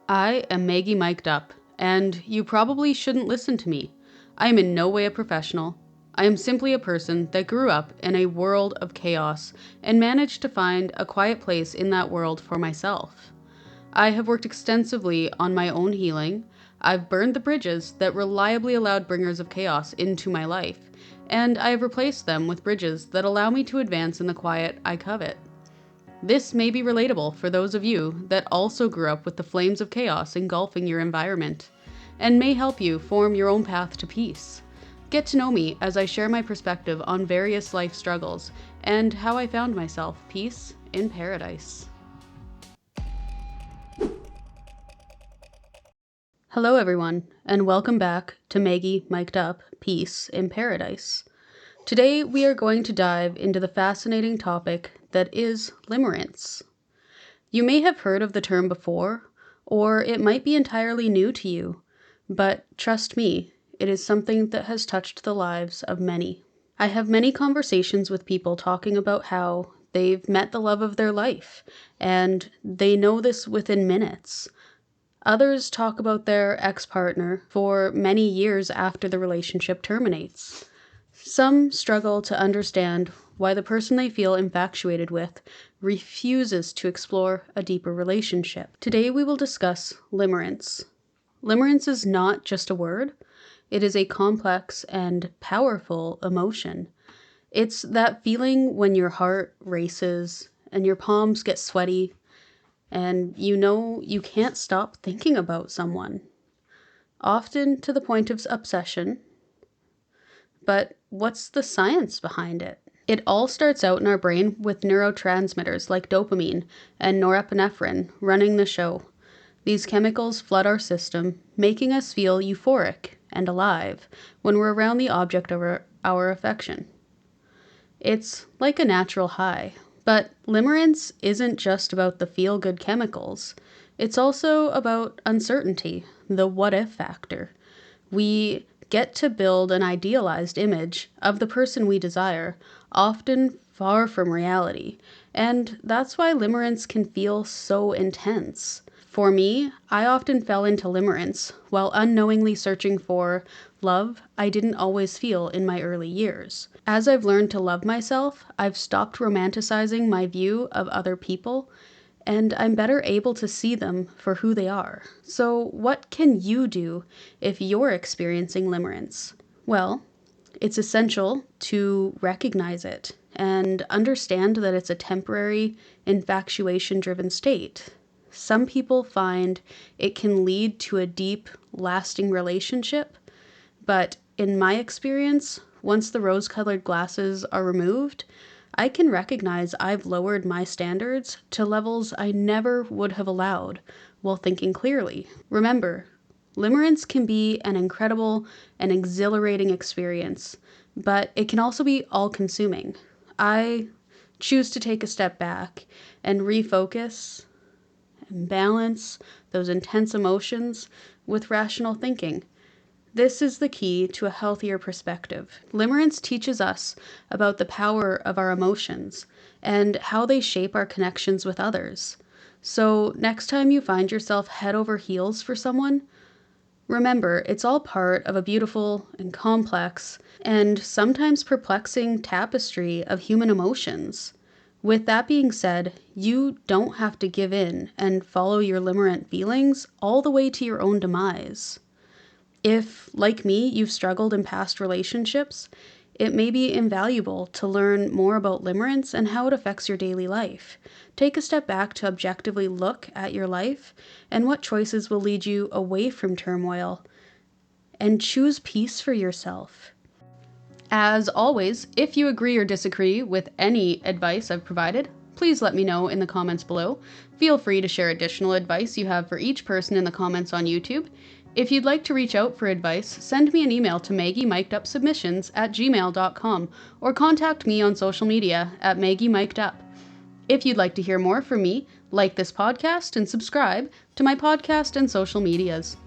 I am Maggie mic'd up, and you probably shouldn't listen to me. I am in no way a professional. I am simply a person that grew up in a world of chaos and managed to find a quiet place in that world for myself. I have worked extensively on my own healing. I've burned the bridges that reliably allowed bringers of chaos into my life, and I have replaced them with bridges that allow me to advance in the quiet I covet. This may be relatable for those of you that also grew up with the flames of chaos engulfing your environment, and may help you form your own path to peace. Get to know me as I share my perspective on various life struggles and how I found myself peace in paradise. Hello everyone, and welcome back to Maggie Mic'd Up, Peace in Paradise. Today we are going to dive into the fascinating topic that is limerence. You may have heard of the term before, or it might be entirely new to you, but trust me, it is something that has touched the lives of many. I have many conversations with people talking about how they've met the love of their life, and they know this within minutes. Others talk about their ex-partner for many years after the relationship terminates. Some struggle to understand why the person they feel infatuated with refuses to explore a deeper relationship. Today we will discuss limerence. Limerence is not just a word, it is a complex and powerful emotion. It's that feeling when your heart races and your palms get sweaty and you know you can't stop thinking about someone, often to the point of obsession. But what's the science behind it? It all starts out in our brain with neurotransmitters like dopamine and norepinephrine running the show. These chemicals flood our system, making us feel euphoric and alive when we're around the object of our affection. It's like a natural high. But limerence isn't just about the feel-good chemicals. It's also about uncertainty, the what-if factor. We get to build an idealized image of the person we desire, often far from reality. And that's why limerence can feel so intense. For me, I often fell into limerence while unknowingly searching for love I didn't always feel in my early years. As I've learned to love myself, I've stopped romanticizing my view of other people, and I'm better able to see them for who they are. So what can you do if you're experiencing limerence? Well, it's essential to recognize it and understand that it's a temporary, infatuation-driven state. Some people find it can lead to a deep, lasting relationship, but in my experience, once the rose-colored glasses are removed, I can recognize I've lowered my standards to levels I never would have allowed while thinking clearly. Remember, limerence can be an incredible and exhilarating experience, but it can also be all-consuming. I choose to take a step back and refocus and balance those intense emotions with rational thinking. This is the key to a healthier perspective. Limerence teaches us about the power of our emotions and how they shape our connections with others. So next time you find yourself head over heels for someone, remember it's all part of a beautiful and complex and sometimes perplexing tapestry of human emotions. With that being said, you don't have to give in and follow your limerent feelings all the way to your own demise. If, like me, you've struggled in past relationships, it may be invaluable to learn more about limerence and how it affects your daily life. Take a step back to objectively look at your life and what choices will lead you away from turmoil, and choose peace for yourself. As always, if you agree or disagree with any advice I've provided, please let me know in the comments below. Feel free to share additional advice you have for each person in the comments on YouTube. If you'd like to reach out for advice, send me an email to maggiemicedupsubmissions@gmail.com or contact me on social media at maggiemicdup. If you'd like to hear more from me, like this podcast and subscribe to my podcast and social medias.